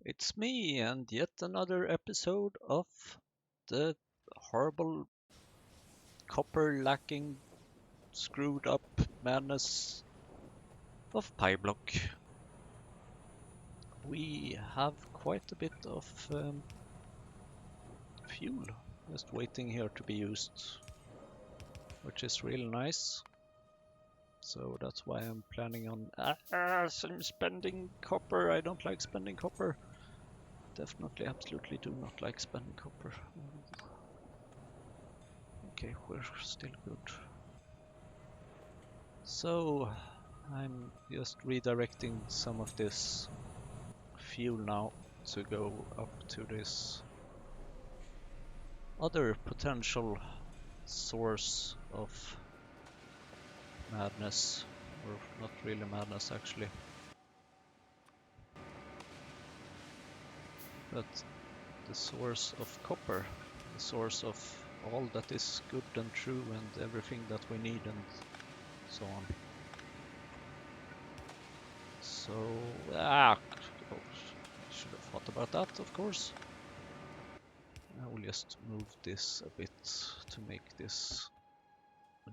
It's me and yet another episode of the horrible copper lacking screwed up madness of PyBlock. We have quite a bit of fuel just waiting here to be used, which is really nice. So that's why I'm planning on some spending copper. I don't like spending copper. Definitely, absolutely do not like spending copper. Okay, we're still good. So I'm just redirecting some of this fuel now to go up to this other potential source of madness, or not really madness actually, but the source of copper, the source of all that is good and true and everything that we need and so on. So, I should have thought about that, of course. I will just move this a bit to make this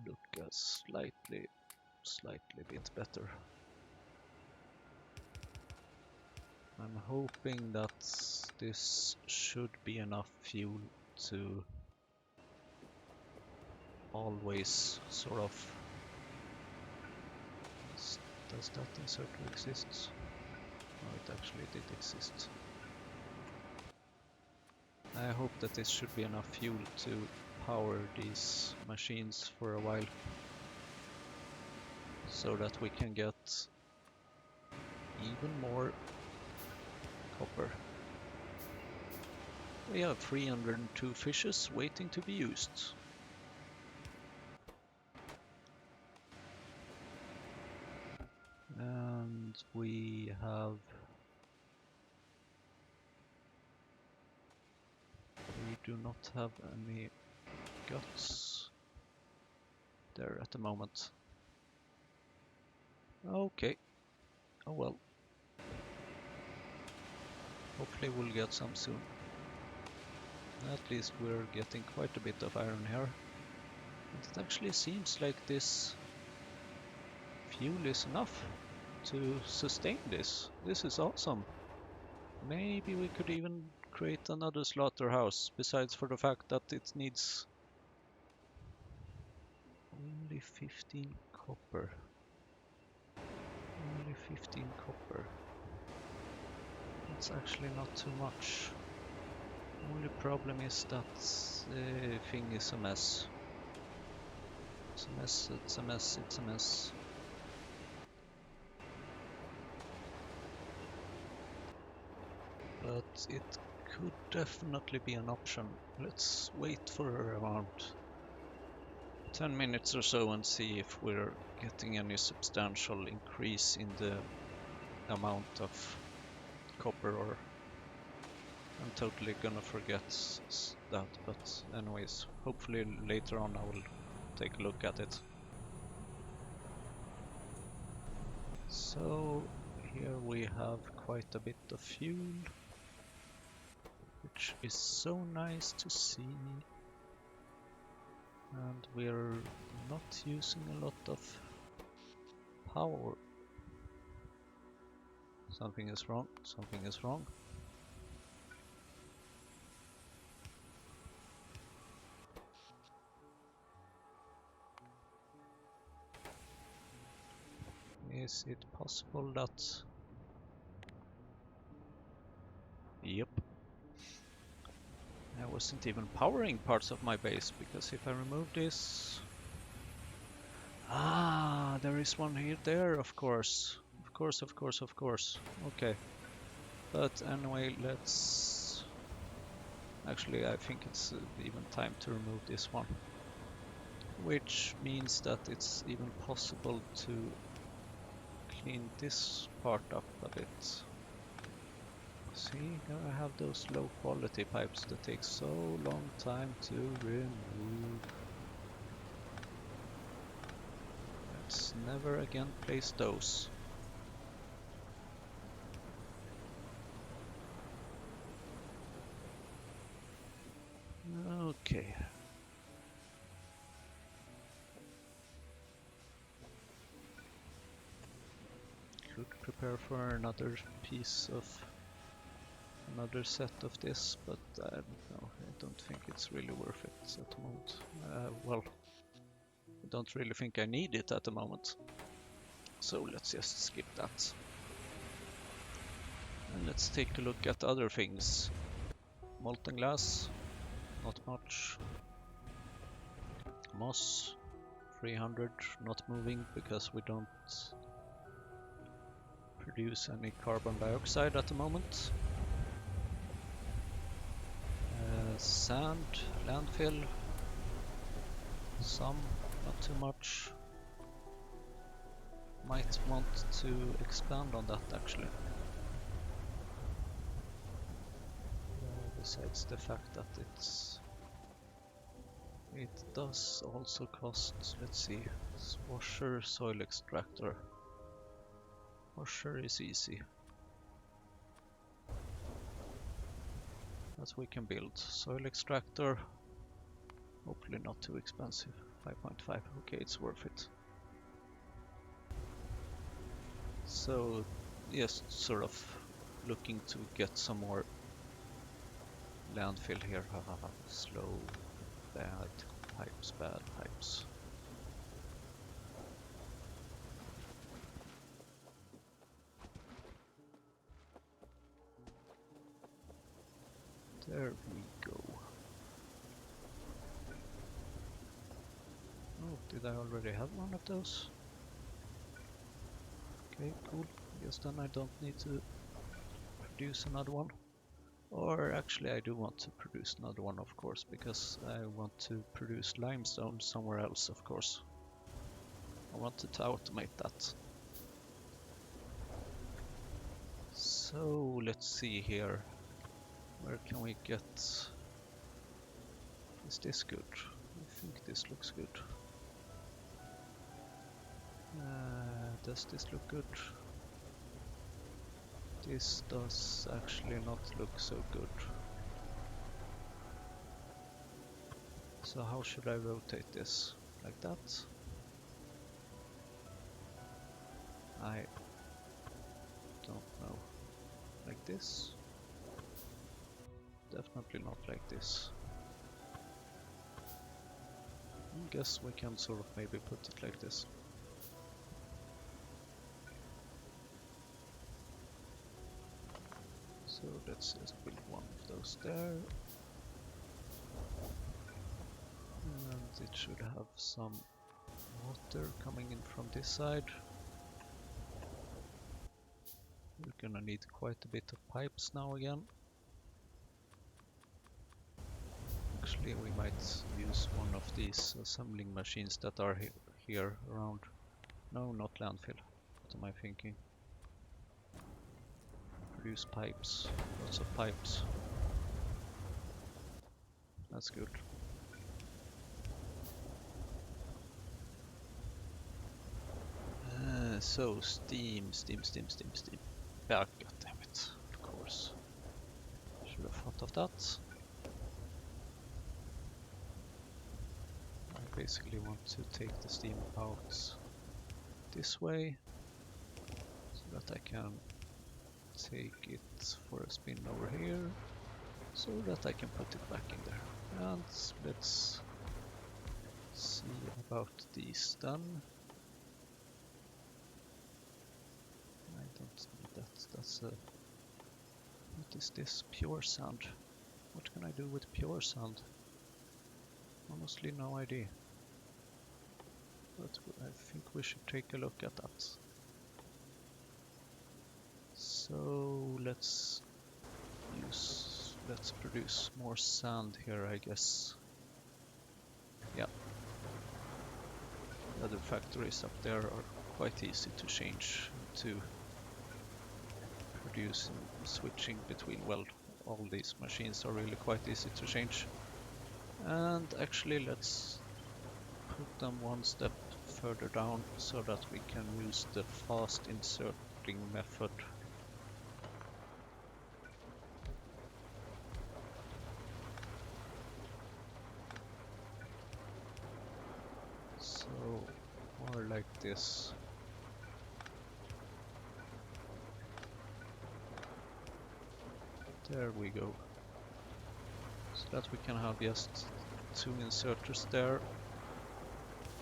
look a slightly bit better. I'm hoping that this should be enough fuel to always sort of... Does that inserter exist? No, it actually did exist. I hope that this should be enough fuel to power these machines for a while, so that we can get even more copper. We have 302 fishes waiting to be used. And we do not have any guts there at the moment. Okay, oh well. Hopefully we'll get some soon. At least we're getting quite a bit of iron here. And it actually seems like this fuel is enough to sustain this. This is awesome. Maybe we could even create another slaughterhouse, besides for the fact that it needs only 15 copper. Only 15 copper. That's actually not too much. Only problem is that the thing is a mess. It's a mess, it's a mess, it's a mess. But it could definitely be an option. Let's wait for around 10 minutes or so and see if we're getting any substantial increase in the amount of copper, or I'm totally gonna forget that, but anyways, hopefully later on I will take a look at it. So here we have quite a bit of fuel, which is so nice to see, and we're not using a lot of power. Something is wrong, something is wrong. Is it possible that... Yep. I wasn't even powering parts of my base, because if I remove this... Ah, there is one here there, of course. Of course. Okay. But anyway, let's... Actually, I think it's even time to remove this one. Which means that it's even possible to clean this part up a bit. See, here I have those low quality pipes that take so long time to remove. Let's never again place those. Okay. Could prepare for another piece of another set of this, but I don't know. I don't think it's really worth it at the moment. Well, I don't really think I need it at the moment. So let's just skip that. And let's take a look at other things. Molten glass, not much. Moss, 300, not moving because we don't produce any carbon dioxide at the moment. Sand, landfill, some, not too much. Might want to expand on that actually. Besides the fact that it does also cost, let's see, washer, soil extractor. Washer is easy. That we can build. Soil extractor, hopefully not too expensive. 5.5, okay, it's worth it. So, yes, sort of looking to get some more landfill here. Slow, bad pipes. There we go. Oh, did I already have one of those? Okay, cool. I guess then I don't need to produce another one. Or actually I do want to produce another one, of course, because I want to produce limestone somewhere else, of course. I wanted to automate that. So let's see here. Where can we get... Is this good? I think this looks good. Does this look good? This does actually not look so good. So how should I rotate this? Like that? I don't know. Like this? Definitely not like this. I guess we can sort of maybe put it like this. So let's just build one of those there. And it should have some water coming in from this side. We're gonna need quite a bit of pipes now again. Actually, we might use one of these assembling machines that are here around. No, not landfill. What am I thinking? Produce pipes. Lots of pipes. That's good. So steam. Yeah, god damn it. Of course. Should have thought of that. I basically want to take the steam out this way so that I can take it for a spin over here so that I can put it back in there. And let's see about these then. I don't need that. That's a... What is this? Pure sand. What can I do with pure sand? Honestly, no idea. But I think we should take a look at that. So let's produce more sand here, I guess. Yeah. The other factories up there are quite easy to change to produce and switching between, well, all these machines are really quite easy to change. And actually let's put them one step further down so that we can use the fast inserting method. copper like this. There we go. So that we can have just 2 inserters there,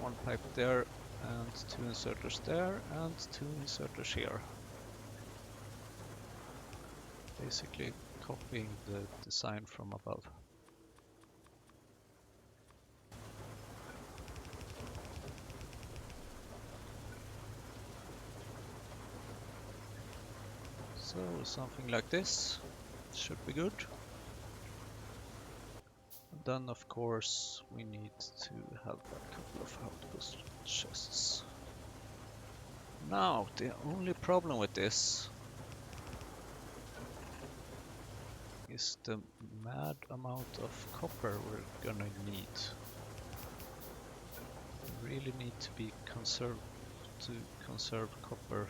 1 pipe there, and 2 inserters there, and 2 inserters here. Basically copying the design from above. So something like this should be good. And then of course we need to have a couple of outpost chests. Now the only problem with this is the mad amount of copper we're gonna need. We really need to be conserve copper,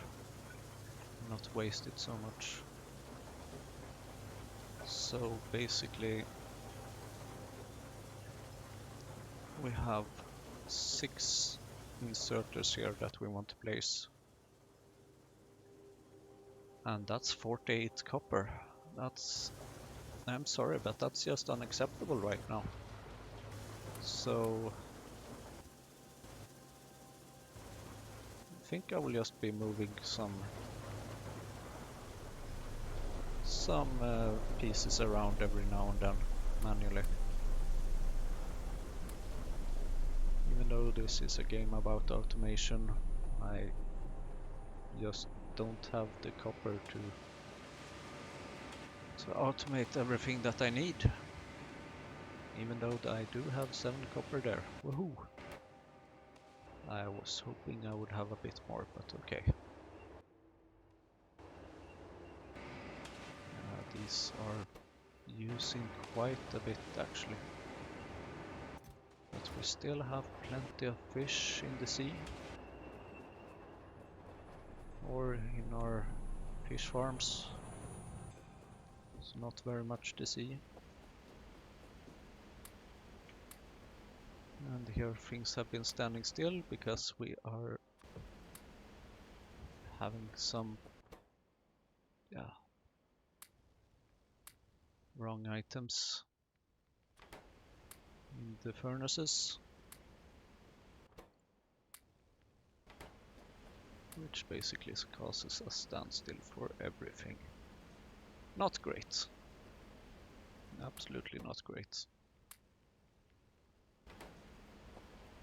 not waste it so much. So basically we have 6 inserters here that we want to place, and that's 48 copper. I'm sorry, but that's just unacceptable right now. So I think I will just be moving some pieces around every now and then manually. Even though this is a game about automation, I just don't have the copper to automate everything that I need. Even though I do have 7 copper there. Woohoo! I was hoping I would have a bit more, but okay. These are using quite a bit actually. But we still have plenty of fish in the sea. Or in our fish farms. It's not very much to see. And here things have been standing still because we are having some wrong items in the furnaces, which basically causes a standstill for everything. Not great. Absolutely not great.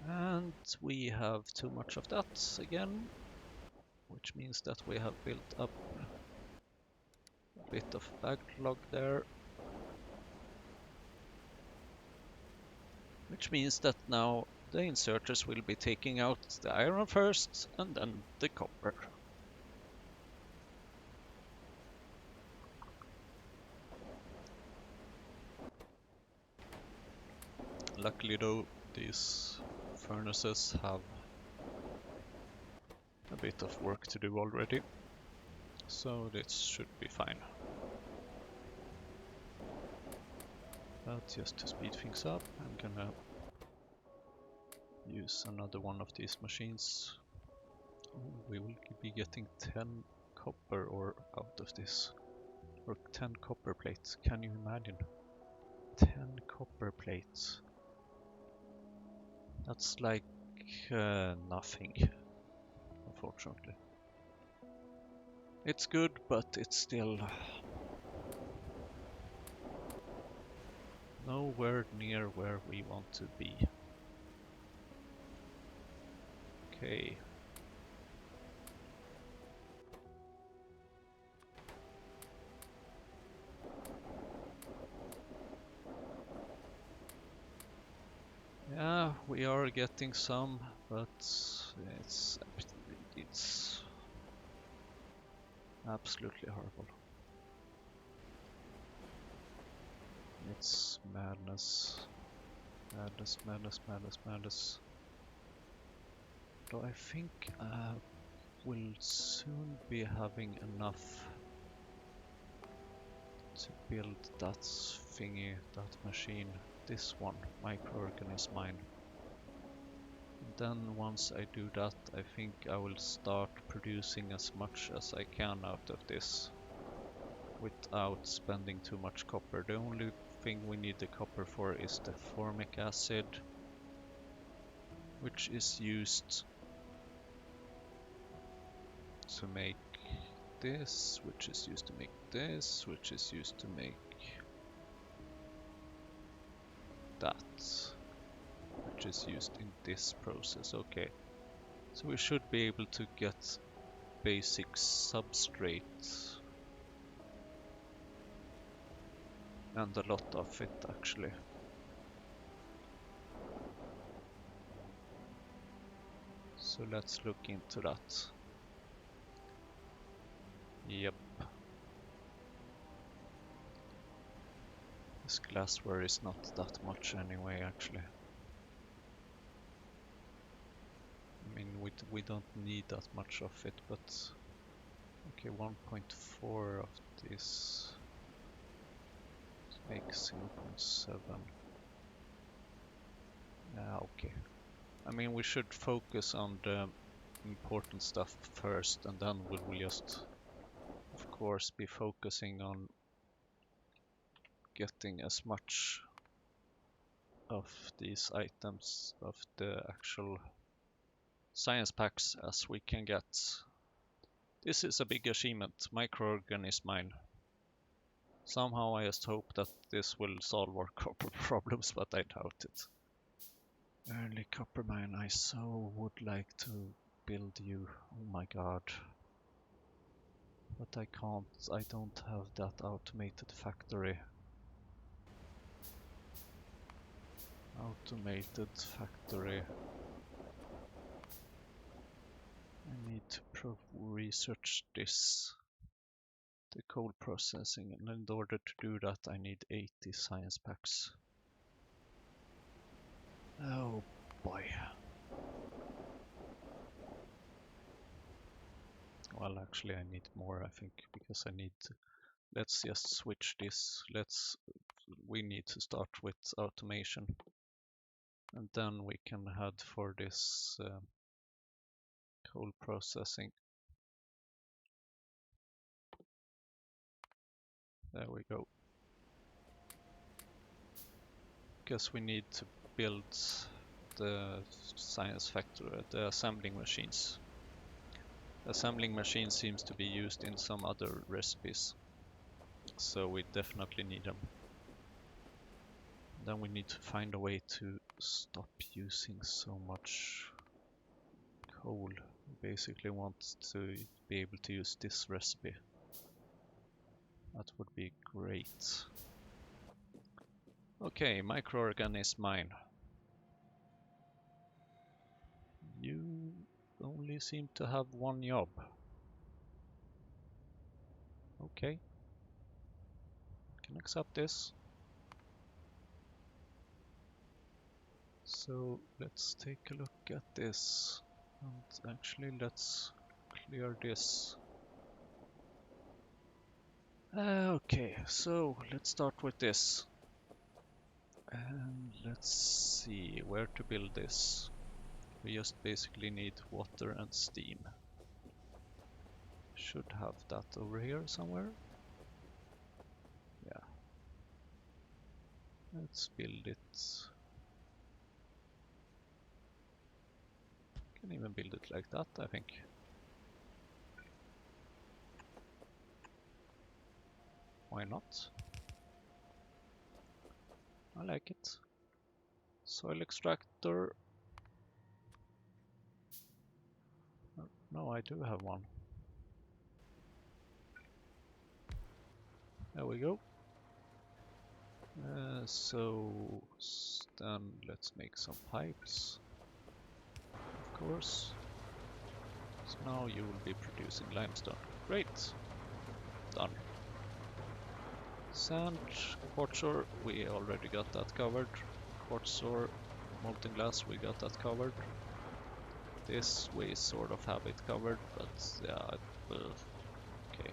And we have too much of that again, which means that we have built up a bit of backlog there. Which means that now the inserters will be taking out the iron first and then the copper. Luckily though, these furnaces have a bit of work to do already, so this should be fine. But just to speed things up, I'm gonna use another one of these machines. We will be getting 10 copper ore out of this, or 10 copper plates. Can you imagine? 10 copper plates. That's like nothing, unfortunately. It's good, but it's still nowhere near where we want to be. Okay. Yeah, we are getting some, but it's absolutely horrible. It's madness. Madness, madness, madness, madness. Though I think we'll soon be having enough to build that thingy, that machine, this one, microorganism mine. Then once I do that, I think I will start producing as much as I can out of this without spending too much copper. The only thing we need the copper for is the formic acid, which is used to make this, which is used to make this, which is used to make that, which is used in this process. Okay, so we should be able to get basic substrate and a lot of it actually. So let's look into that. Yep. This glassware is not that much anyway, actually. I mean, we don't need that much of it, but okay, 1.4 of this makes 0.7. Yeah, okay. I mean, we should focus on the important stuff first, and then we will just, of course, be focusing on getting as much of these items, of the actual science packs, as we can get. This is a big achievement, microorganism mine. Somehow I just hope that this will solve our copper problems, but I doubt it. Early copper mine, I so would like to build you, oh my god. But I can't, I don't have that automated factory. Automated factory. I need to research this. The coal processing, and in order to do that I need 80 science packs. Oh boy. Well, actually I need more, I think, because I need to, let's just switch this. We need to start with automation, and then we can head for this coal processing. There we go. Because we need to build the science factory, the assembling machines. Assembling machine seems to be used in some other recipes, so we definitely need them. Then we need to find a way to stop using so much coal. We basically want to be able to use this recipe. That would be great. Okay, microorganism mine. You only seem to have one job. Okay. Can accept this. So let's take a look at this. And actually let's clear this. Okay, so let's start with this. And let's see where to build this. We just basically need water and steam. Should have that over here somewhere. Yeah. Let's build it. Can even build it like that, I think. Why not? I like it. Soil extractor. No, I do have one. There we go. So then let's make some pipes, of course. So now you will be producing limestone. Great. Done. Sand, quartz ore, we already got that covered. Quartz ore, molten glass, we got that covered. This we sort of have it covered, but yeah, okay.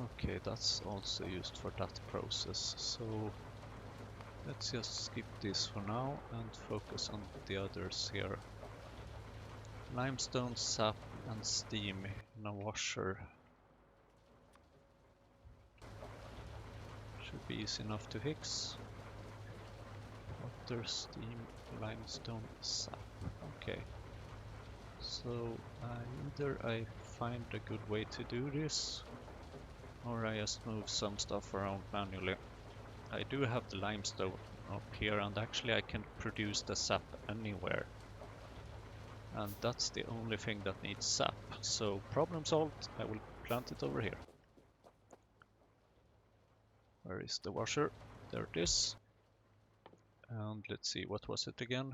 Okay, that's also used for that process, so Let's just skip this for now and focus on the others here. Limestone, sap and steam in a washer. Should be easy enough to fix. Water, steam, limestone, sap. Okay. So either I find a good way to do this, or I just move some stuff around manually. I do have the limestone up here, and actually I can produce the sap anywhere. And that's the only thing that needs sap. So problem solved, I will plant it over here. Where is the washer? There it is. And let's see, what was it again?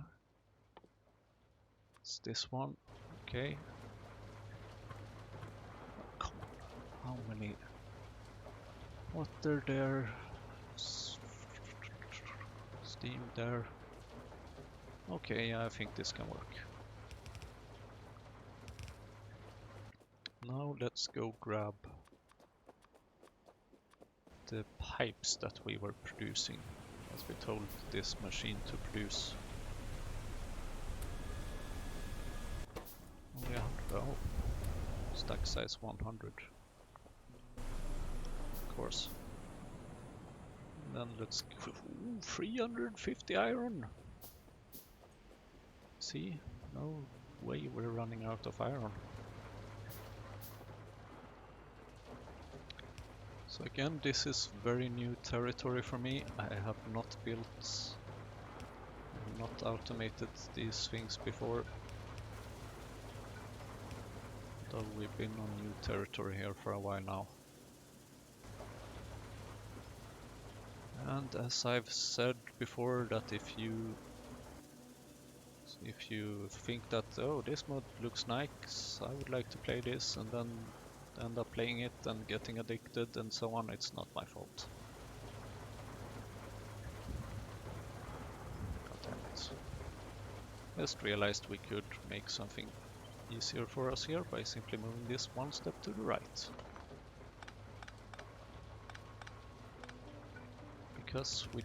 It's this one. Okay. Oh, come on. How many? Water there. Steam there. Okay, yeah, I think this can work. Now let's go grab the pipes that we were producing, as we told this machine to produce. Only 100. Oh, stack size 100. Of course. And then let's go. Ooh, 350 iron. See, no way we're running out of iron. So again, this is very new territory for me. I have not built, not automated these things before. Though we've been on new territory here for a while now. And as I've said before, that if you think that, oh, this mod looks nice, I would like to play this, and then end up playing it and getting addicted and so on, it's not my fault. God damn it. Just realized we could make something easier for us here by simply moving this one step to the right. Because we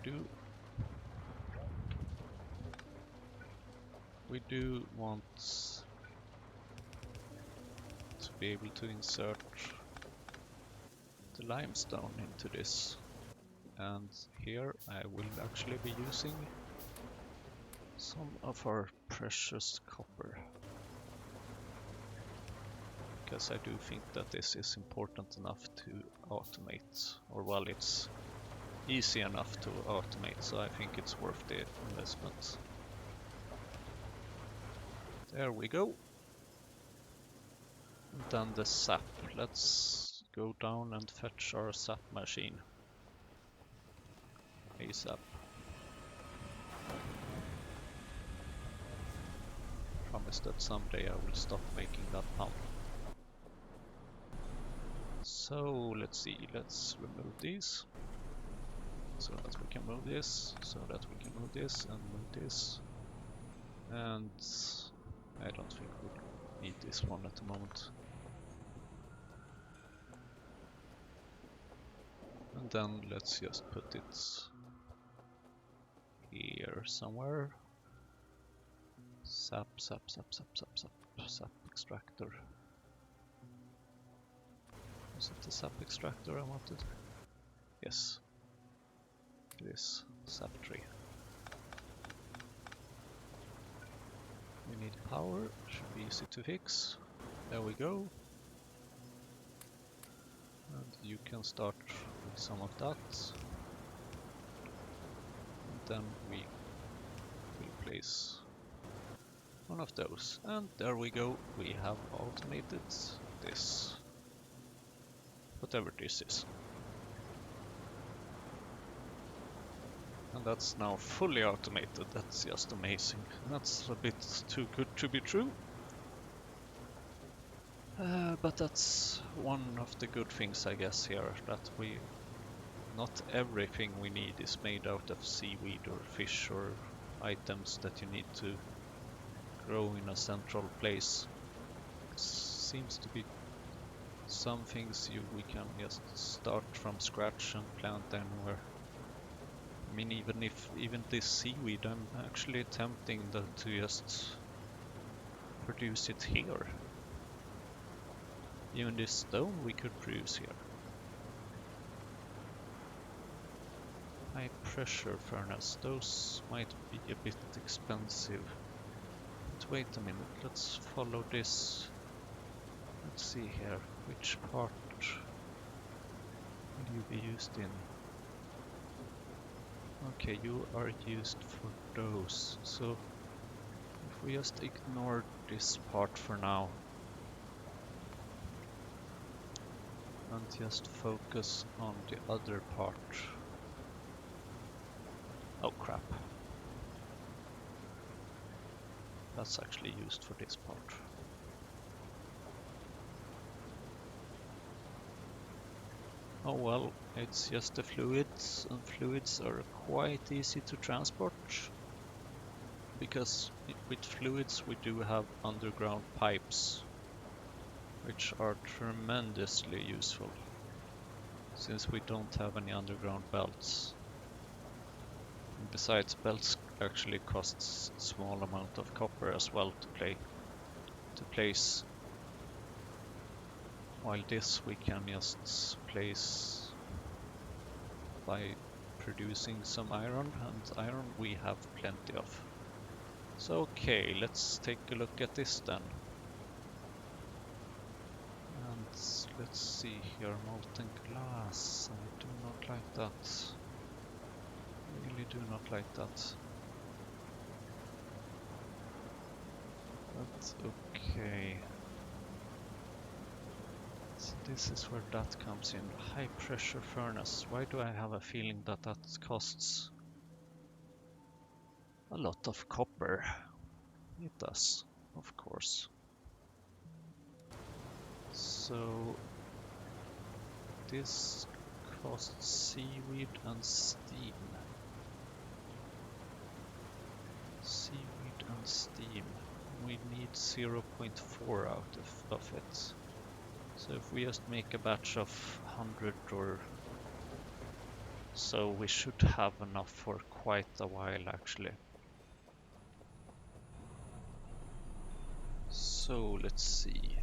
do want to be able to insert the limestone into this. And here I will actually be using some of our precious copper. Because I do think that this is important enough to automate, or well, it's easy enough to automate, so I think it's worth the investment. There we go. And then the sap. Let's go down and fetch our sap machine. ASAP. Promise that someday I will stop making that pump. So let's see, let's remove these. So that we can move this, so that we can move this and move this. And I don't think we need this one at the moment. And then let's just put it here somewhere. Sap extractor. Was it the sap extractor I wanted? Yes. It is sap tree. We need power, should be easy to fix. There we go. And you can start with some of that. And then we will place one of those. And there we go, we have automated this. Whatever this is. And that's now fully automated. That's just amazing. That's a bit too good to be true. But that's one of the good things, I guess, here, that not everything we need is made out of seaweed or fish or items that you need to grow in a central place. It seems to be some things we can just start from scratch and plant anywhere. mean, even this seaweed, I'm actually tempting to just produce it here. Even this stone we could produce here. High pressure furnace, those might be a bit expensive. But wait a minute, let's follow this. Let's see here, which part will you be used in? Okay, you are used for those. So if we just ignore this part for now and just focus on the other part. Oh crap. That's actually used for this part. Oh well, it's just the fluids, and fluids are quite easy to transport. Because with fluids we do have underground pipes, which are tremendously useful, since we don't have any underground belts. And besides, belts actually costs a small amount of copper as well to place, while this we can just place by producing some iron, and iron we have plenty of. So okay, let's take a look at this then. And let's see here, molten glass. I do not like that. Really do not like that. But okay. So this is where that comes in. High pressure furnace. Why do I have a feeling that that costs a lot of copper? It does, of course. So this costs seaweed and steam. Seaweed and steam. We need 0.4 out of it. So if we just make a batch of 100 or so, we should have enough for quite a while actually. So let's see.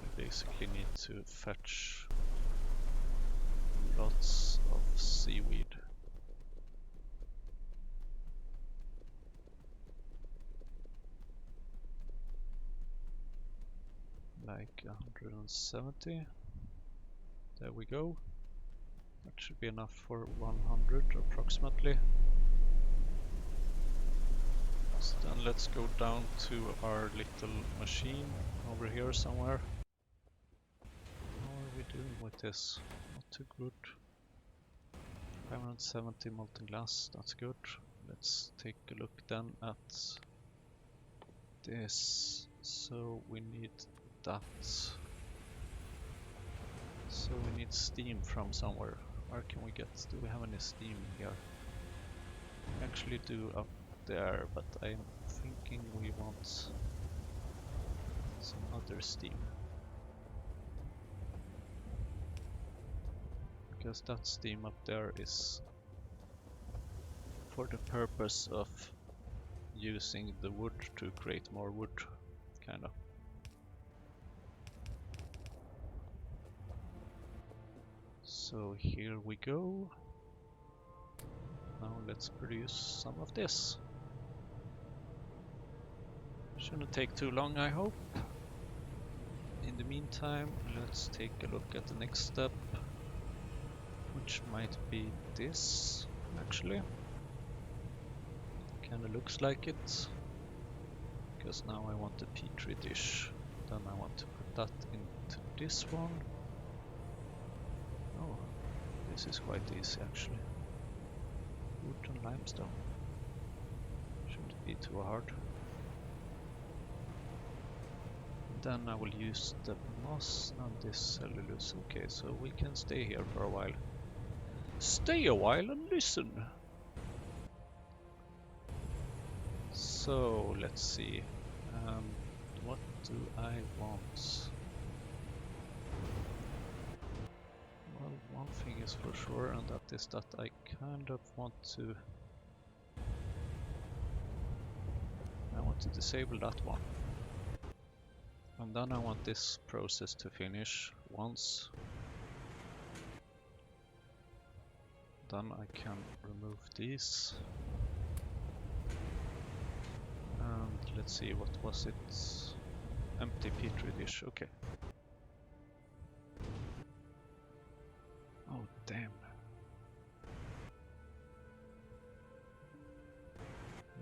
We basically need to fetch lots of seaweed. Like 170. There we go. That should be enough for 100 approximately. So then let's go down to our little machine over here somewhere. How are we doing with this? Not too good. 570 molten glass, that's good. Let's take a look then at this. So we need that. So we need steam from somewhere. Where can we get? Do we have any steam here? We actually do up there, but I'm thinking we want some other steam. Because that steam up there is for the purpose of using the wood to create more wood, kinda. So here we go. Now let's produce some of this. Shouldn't take too long, I hope. In the meantime, let's take a look at the next step, which might be this, actually. Kinda looks like it. Because now I want a petri dish. Then I want to put that into this one. Oh, this is quite easy actually. Wood and limestone. Shouldn't be too hard. Then I will use the moss and this cellulose. Okay, so we can stay here for a while. Stay a while and listen. So let's see. What do I want? Well, one thing is for sure, and that is that I kind of want to disable that one. And then I want this process to finish once. Then I can remove these. And let's see, what was it? Empty petri dish, okay. Oh, damn.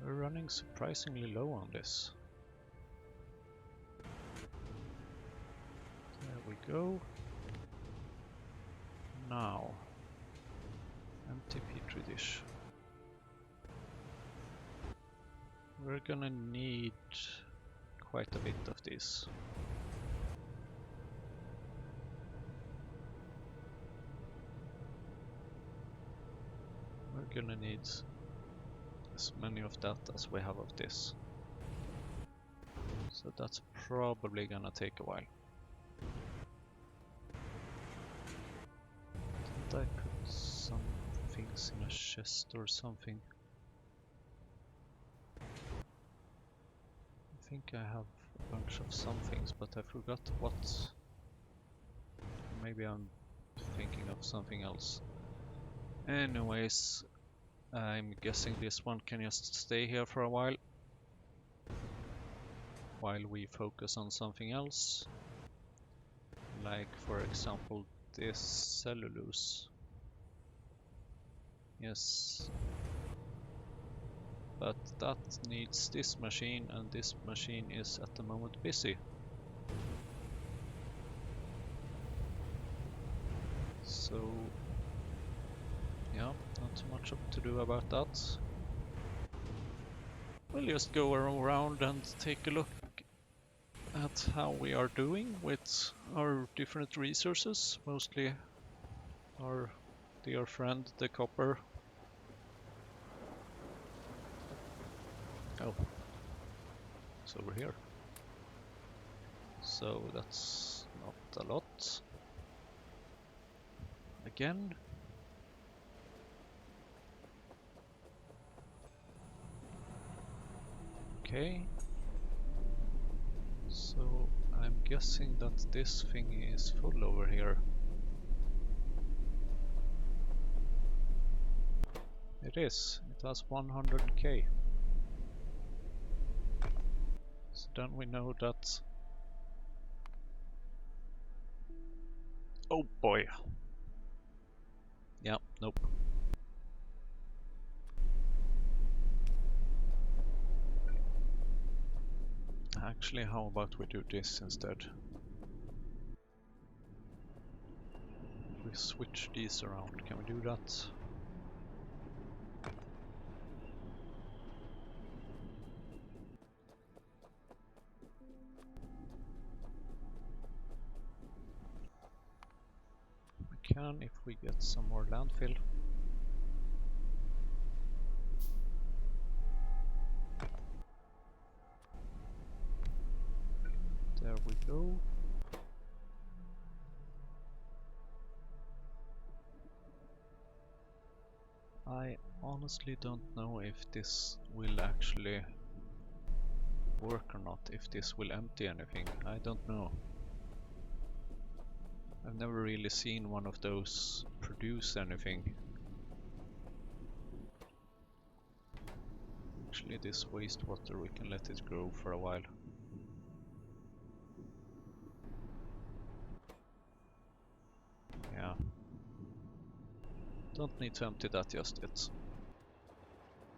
We're running surprisingly low on this. There we go. Now, empty petri dish. We're gonna need quite a bit of this. We're gonna need as many of that as we have of this. So that's probably gonna take a while. Did I put some things in a chest or something? I think I have a bunch of some things, but I forgot what. Maybe I'm thinking of something else. Anyways, I'm guessing this one can just stay here for a while we focus on something else. Like, for example, this cellulose. Yes. But that needs this machine, and this machine is at the moment busy. So, yeah, not too much to do about that. We'll just go around and take a look at how we are doing with our different resources, mostly our dear friend, the copper. Oh, it's over here. So that's not a lot. Again. Okay. So I'm guessing that this thing is full over here. It is. It has 100k. So then we know that... Oh boy. Yeah, nope. Actually, how about we do this instead? We switch these around. Can we do that? We can if we get some more landfill. There we go. I honestly don't know if this will actually work or not, if this will empty anything. I don't know. I've never really seen one of those produce anything. Actually, this wastewater, we can let it grow for a while. Yeah. Don't need to empty that just yet.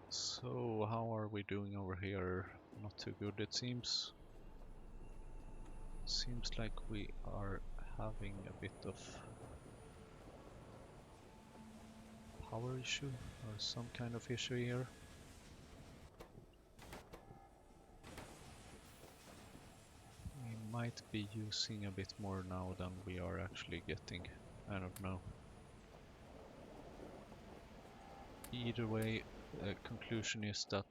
So, how are we doing over here? Not too good, it seems. Seems like we are having a bit of power issue or some kind of issue here. We might be using a bit more now than we are actually getting. I don't know. Either way, the conclusion is that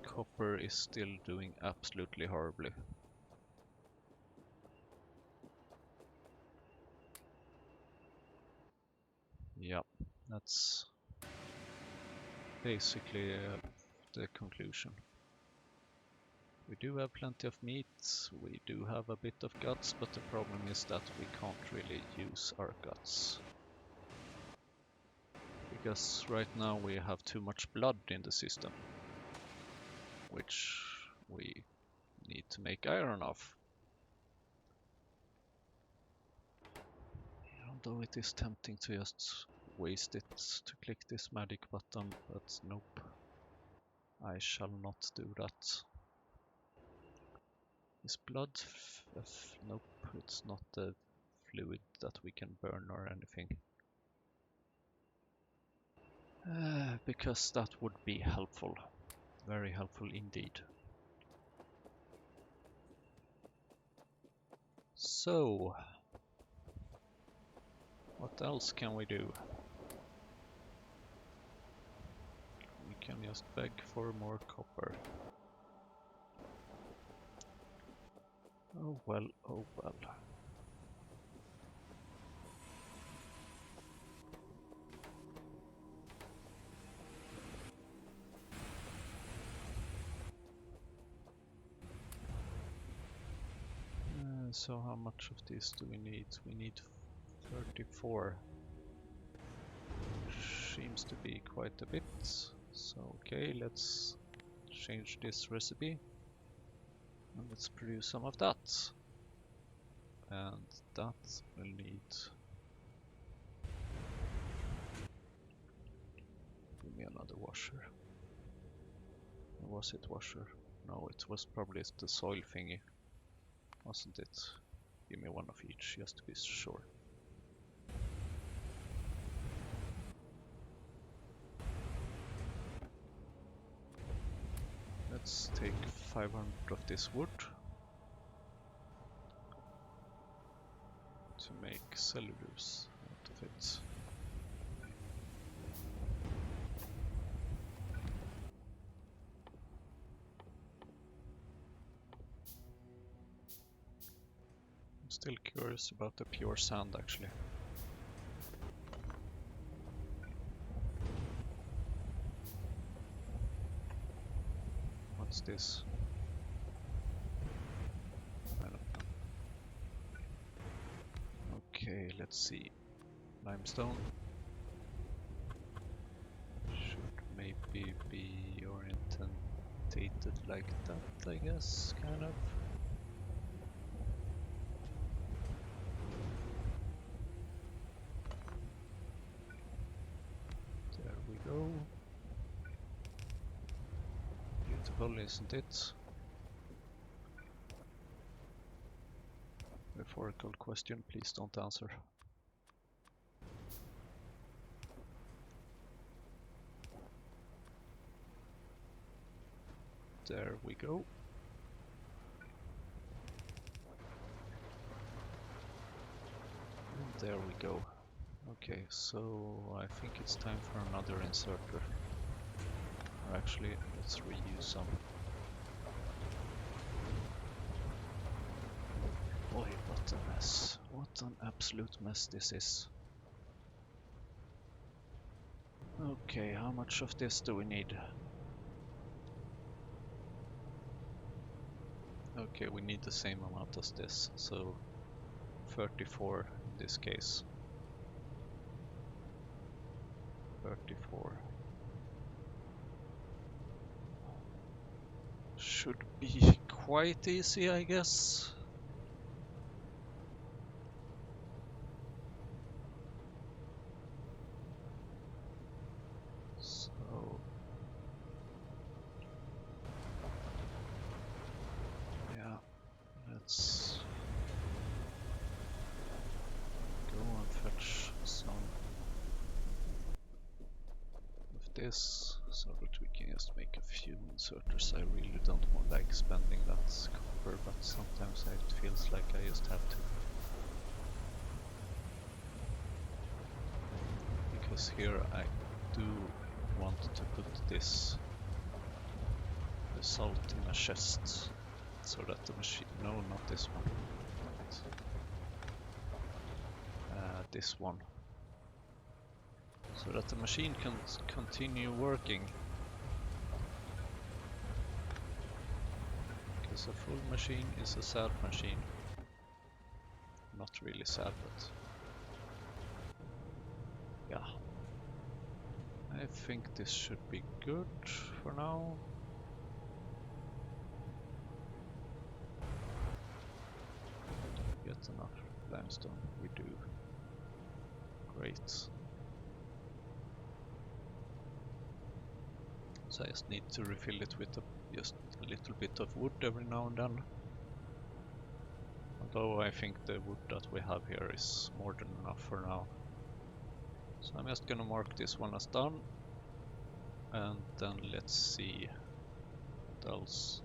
copper is still doing absolutely horribly. Yeah, that's basically the conclusion. We do have plenty of meat, we do have a bit of guts, but the problem is that we can't really use our guts. Because right now we have too much blood in the system, which we need to make iron of. Although it is tempting to just waste it to click this magic button, but nope, I shall not do that. Is blood? Nope, it's not a fluid that we can burn or anything. Because that would be helpful. Very helpful indeed. So, what else can we do? We can just beg for more copper. Oh well, oh well. So how much of this do we need? We need 34. Seems to be quite a bit. So okay, let's change this recipe. And let's produce some of that. And that will need... Give me another washer. Or was it washer? No, it was probably the soil thingy, wasn't it? Give me one of each, just to be sure. Let's take 500 of this wood to make cellulose out of it. I'm still curious about the pure sand actually. What's this? I don't know. Okay, let's see. Limestone should maybe be orientated like that, I guess, kind of. There we go. Beautiful, isn't it? Rhetorical question, please don't answer. There we go. And there we go. Okay, so I think it's time for another inserter. Or actually, let's reuse some. Boy, what a mess. What an absolute mess this is. Okay, how much of this do we need? Okay, we need the same amount as this, so 34 in this case. 34. Should be quite easy, I guess. So yeah, let's go and fetch some of this so that we can just make a few inserters. I really don't want like spending that copper, but sometimes it feels like I just have to. Because here I do want to put this salt in a chest so that the machine, no, not this one, this one, so that the machine can continue working. Because a full machine is a sad machine. Not really sad, but yeah. I think this should be good for now. Get enough limestone, we do. Great. So I just need to refill it with just a little bit of wood every now and then. Although I think the wood that we have here is more than enough for now. So I'm just gonna mark this one as done. And then let's see what else.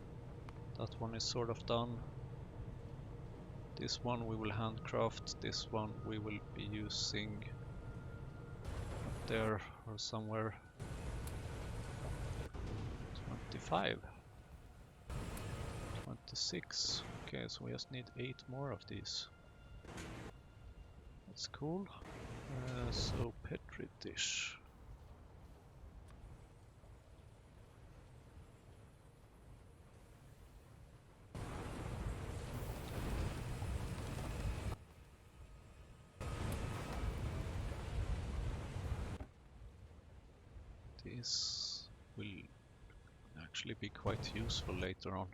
That one is sort of done. This one we will handcraft, this one we will be using up there or somewhere. 25. 26. Okay, so we just need 8 more of these. That's cool. So Petri dish. This will actually be quite useful later on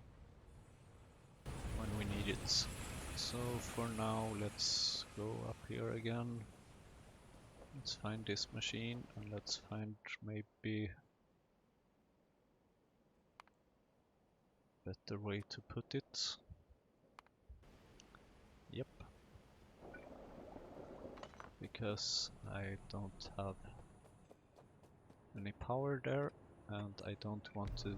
when we need it. So for now let's go up here again. Let's find this machine and let's find maybe a better way to put it. Yep. Because I don't have any power there and I don't want to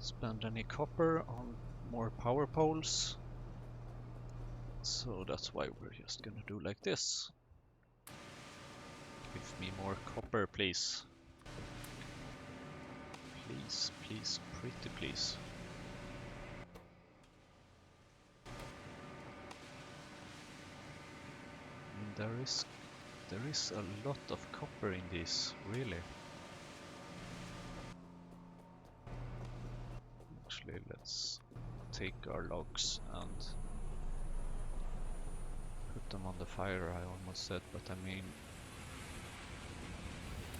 spend any copper on more power poles. So that's why we're just gonna do like this. Give me more copper, please. Please, please, pretty please. I mean, there is a lot of copper in this, really. Actually, let's take our logs and put them on the fire, I almost said, but I mean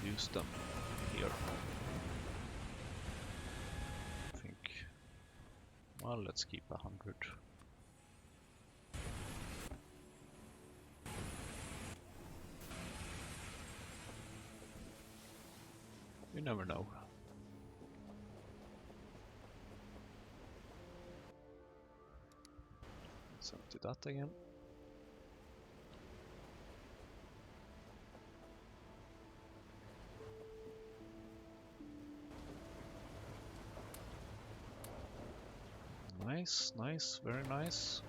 use them here. I think, well, let's keep 100. You never know. Let's empty that again. Nice, nice, very nice.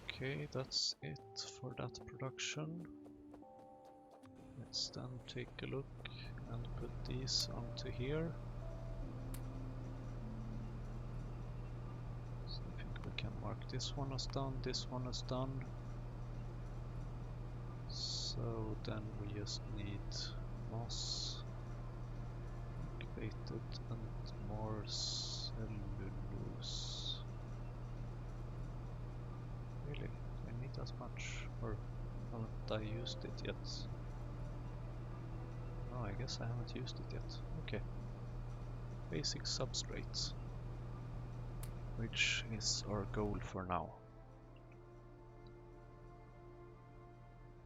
Okay, that's it for that production. Let's then take a look and put these onto here. So I think we can mark this one as done, this one as done. So then we just need moss, activated, and more cellulose. Really? Do I need that much? Or haven't I used it yet? No, I guess I haven't used it yet. Okay. Basic substrates, which is our goal for now.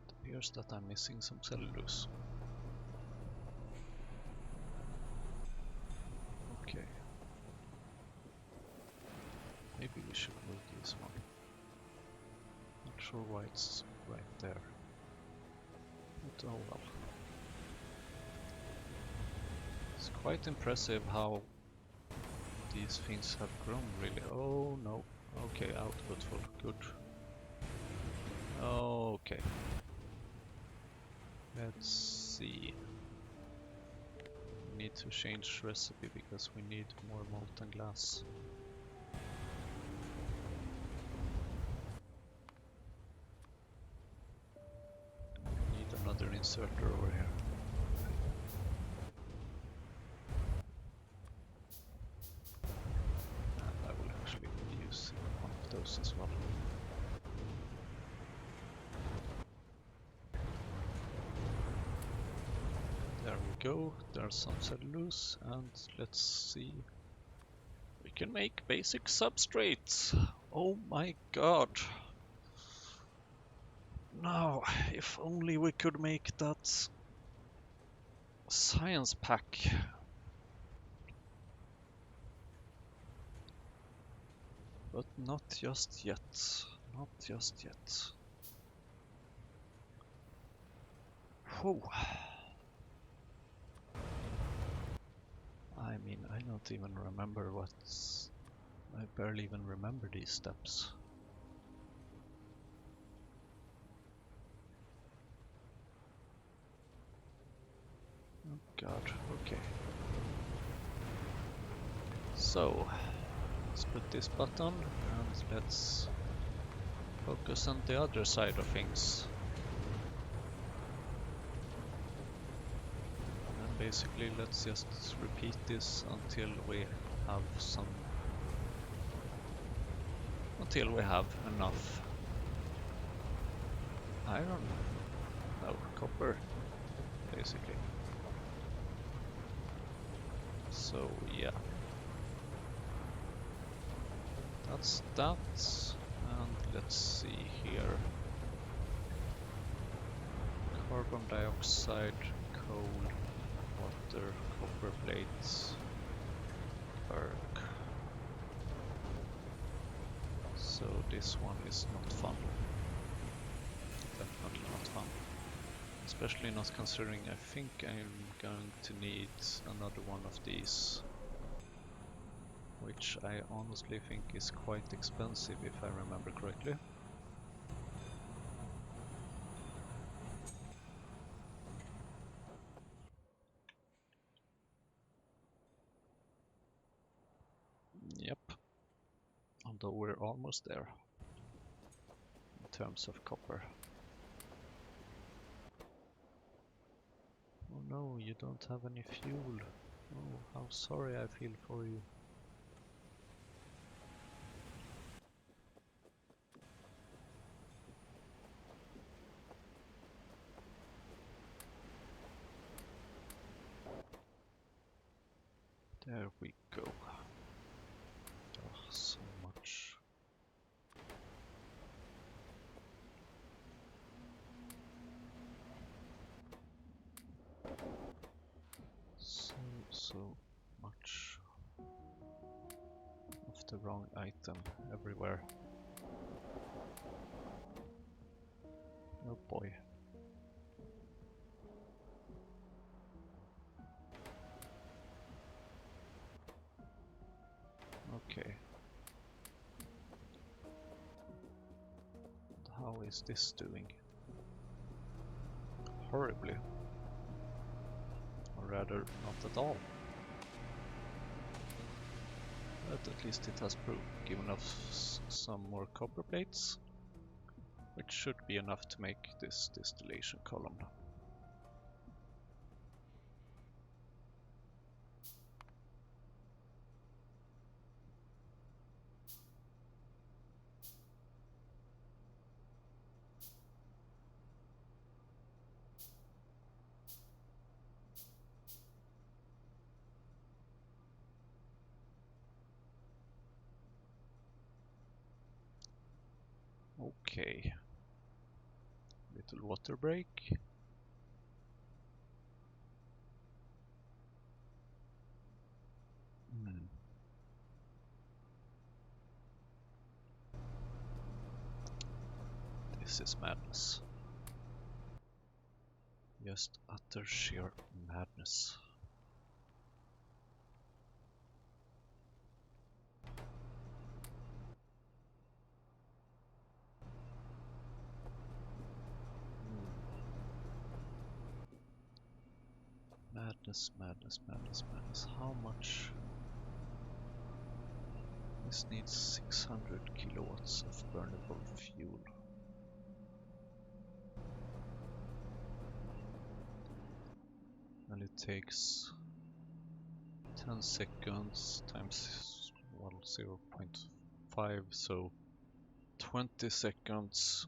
It appears that I'm missing some cellulose. Okay. Maybe we should move this one. Not sure why it's right there. But oh well. It's quite impressive how these things have grown, really. Oh no. Okay, outputful. Good. Okay. Let's see. We need to change recipe because we need more molten glass. inserter over here. And I will actually use one of those as well. There we go, there's some cellulose, and let's see. We can make basic substrates! Oh my god! Now, if only we could make that science pack. But not just yet. Not just yet. Whew. I mean, I don't even remember what's... I barely even remember these steps. Oh god, okay. So, let's put this button and let's focus on the other side of things. And basically let's just repeat this until we have some... until we have enough iron. No, copper, basically. So yeah. That's that, and let's see here. Carbon dioxide, coal, water, copper plates, work. So this one is not fun. Definitely not fun. Especially not considering I think I'm going to need another one of these. Which I honestly think is quite expensive if I remember correctly. Yep. Although we're almost there in terms of copper. Oh no, you don't have any fuel. Oh, how sorry I feel for you. There we go. Oh, so much. So much of the wrong item everywhere. Oh boy. Okay. How is this doing? Horribly. Or rather, not at all. But at least it has given us some more copper plates, which should be enough to make this distillation column. Okay. Little water break. This is madness. Just utter sheer madness. Madness, madness, madness, madness. How much? This needs 600 kilowatts of burnable fuel. and it takes 10 seconds times, well, 0.5, so 20 seconds.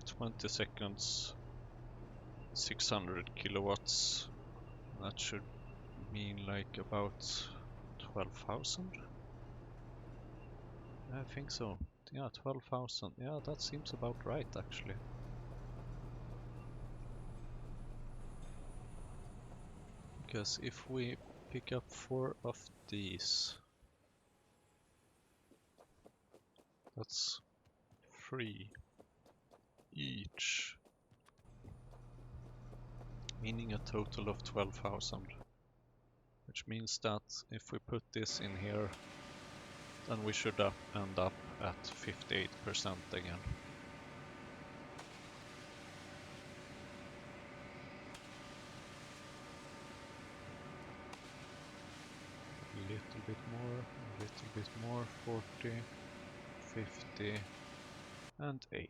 20 seconds, 600 kilowatts. That should mean like about 12,000. I think so. Yeah, 12,000. Yeah, that seems about right actually. Because if we pick up 4 of these, that's 3 each, meaning a total of 12,000. Which means that if we put this in here, then we should end up at 58% again. A little bit more, 40, 50, and 8.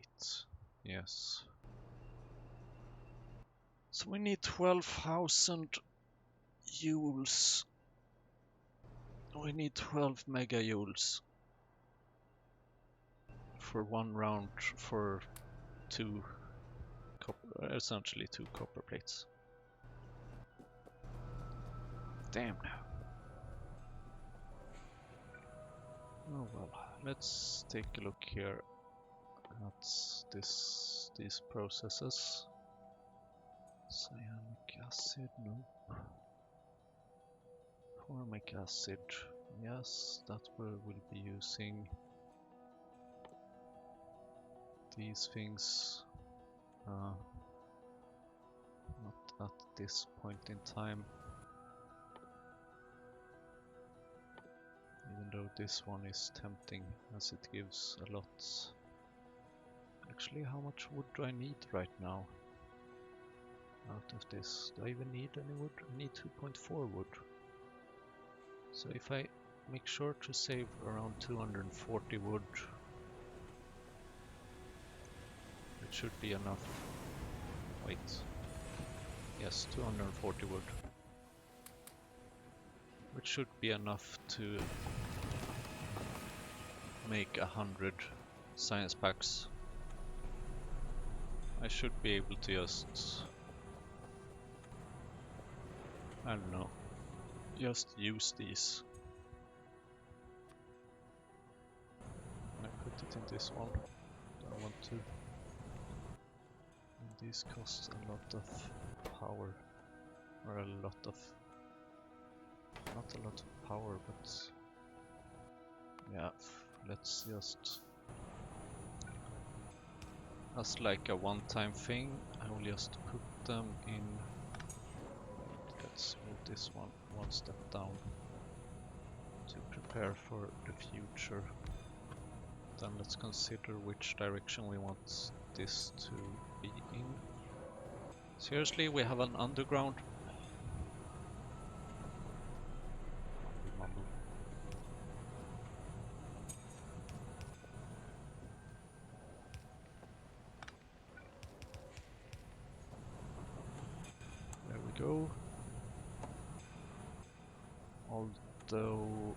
Yes. So we need 12,000 joules. We need 12 megajoules for one round for essentially two copper plates. Damn. Oh well, let's take a look here at these processes. Cyanic acid, nope. Formic acid, yes, that we will be using. These things, not at this point in time. Even though this one is tempting as it gives a lot. Actually, how much wood do I need right now? Out of this, do I even need any wood? I need 2.4 wood. So if I make sure to save around 240 wood, it should be enough. Wait. Yes, 240 wood. Which should be enough to make 100 science packs. I should be able to just, I don't know, just use these. I put it in this one. I want to. And these cost a lot of power, or a lot of, not a lot of power, but yeah, let's just, as like a one-time thing, I will just put them in. Let's move this one step down to prepare for the future. Then let's consider which direction we want this to be in. Seriously, we have an underground. There we go. Although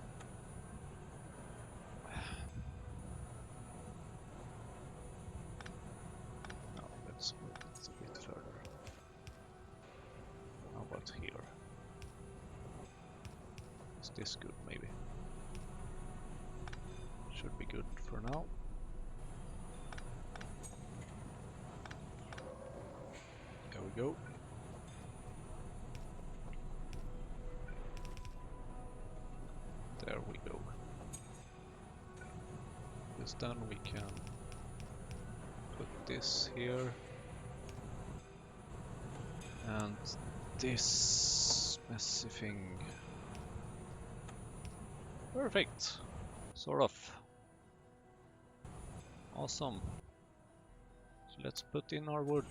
no, let's move it a bit further. How about here? Is this good? Maybe. Should be good for now. There we go. There we go. Because then we can put this here. And this messy thing. Perfect. Sort of. Awesome. So let's put in our wood.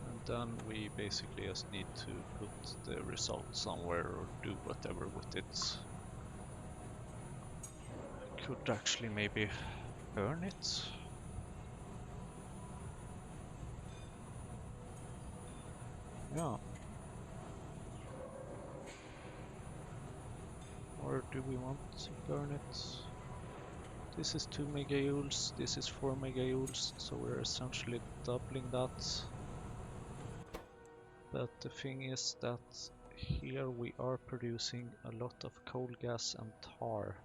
And then we basically just need to put the result somewhere or do whatever with it. I could actually maybe burn it. Yeah. Or do we want to burn it? This is 2 megajoules, this is 4 megajoules, so we're essentially doubling that. But the thing is that here we are producing a lot of coal gas and tar,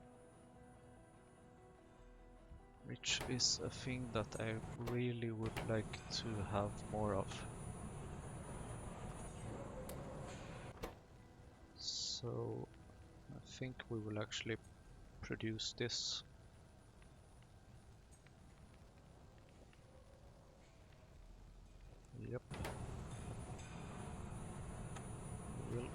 which is a thing that I really would like to have more of. So I think we will actually produce this. Yep. We will.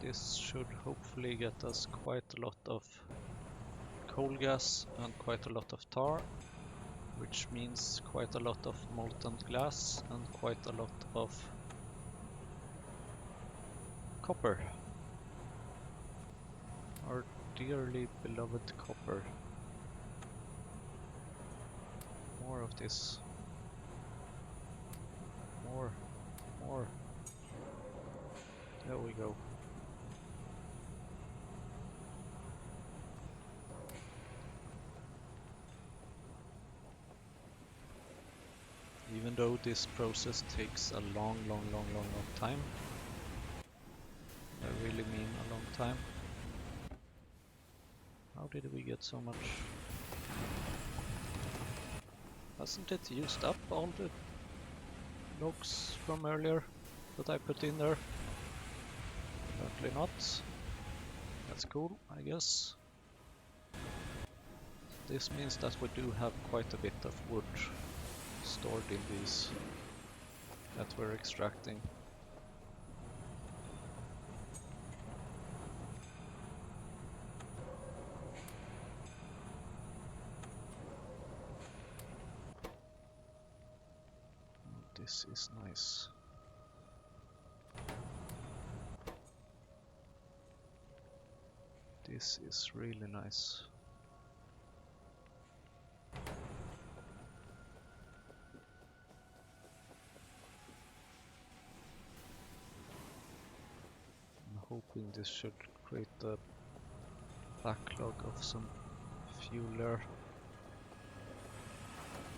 This should hopefully get us quite a lot of coal gas and quite a lot of tar, which means quite a lot of molten glass and quite a lot of copper. Our dearly beloved copper. More of this. More. More. There we go. Even though this process takes a long time. I really mean a long time. How did we get so much? Hasn't it used up all the logs from earlier that I put in there? Apparently not. That's cool, I guess. This means that we do have quite a bit of wood stored in these that we're extracting. This is nice. This is really nice. I'm hoping this should create a backlog of some fueler.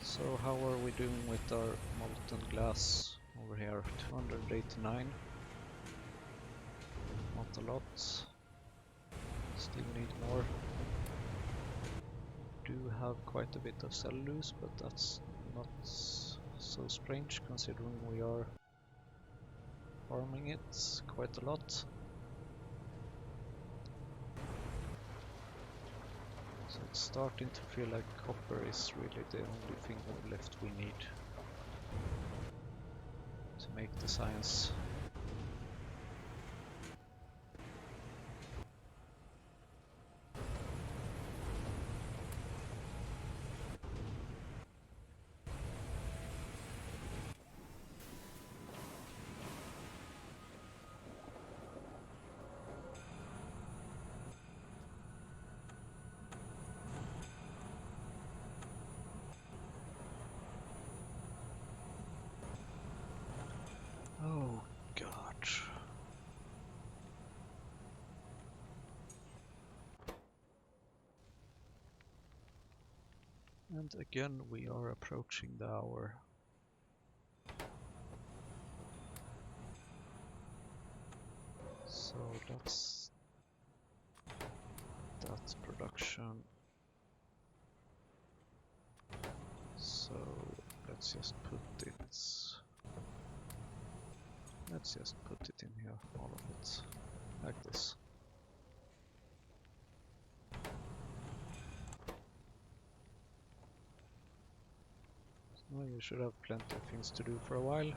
So how are we doing with our molten glass over here? 289. Not a lot. Still need more. Do have quite a bit of cellulose, but that's not so strange considering we are farming it quite a lot. So it's starting to feel like copper is really the only thing left we need to make the science. Oh god. And again we are approaching the hour. So that's production. So let's just put it in here, all of it, like this. Well, you should have plenty of things to do for a while.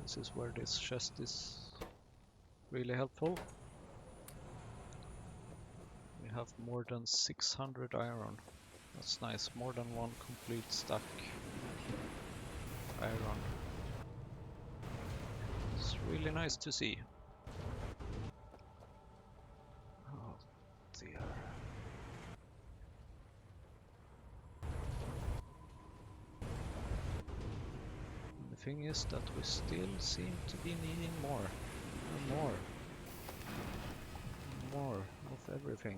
This is where this chest is really helpful. We have more than 600 iron. That's nice, more than one complete stack iron. It's really nice to see. Oh dear. thing is that we still seem to be needing more and more and more of everything.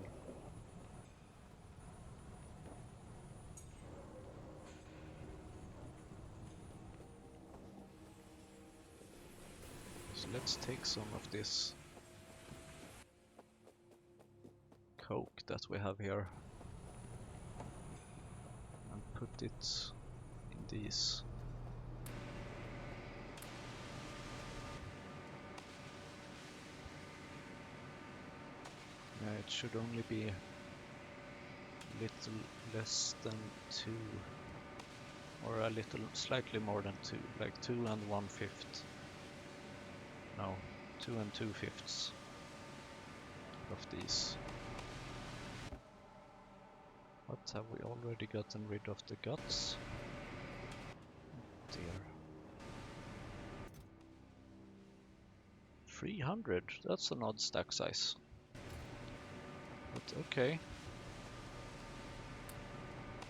So let's take some of this coke that we have here and put it in these. Yeah, it should only be a little less than 2, or a little slightly more than 2, like 2 1/5. No, 2 2/5 of these. But have we already gotten rid of the guts? Dear. 300, that's an odd stack size. But okay.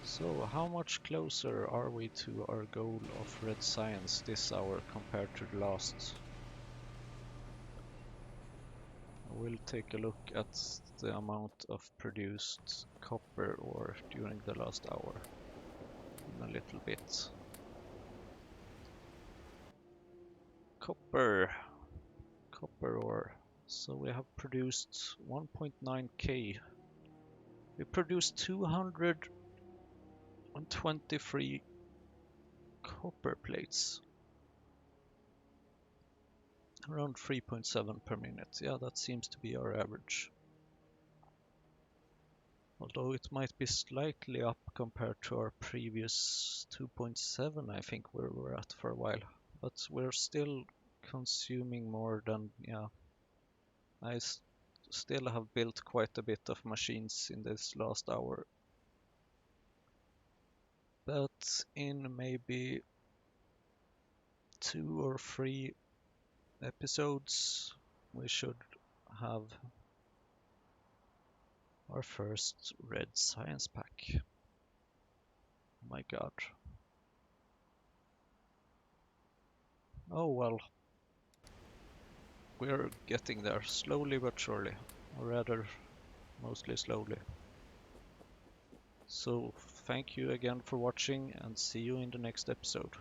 So how much closer are we to our goal of red science this hour compared to the last? We'll take a look at the amount of produced copper ore during the last hour in a little bit. Copper ore. So we have produced 1.9k. We produced 223 copper plates. Around 3.7 per minute. Yeah, that seems to be our average. Although it might be slightly up compared to our previous 2.7, I think we were at for a while. But we're still consuming more than, yeah. I still have built quite a bit of machines in this last hour. But in maybe 2 or 3 episodes, we should have our first red science pack. My god. Oh well. We're getting there, slowly but surely. Or rather, mostly slowly. So, thank you again for watching and see you in the next episode.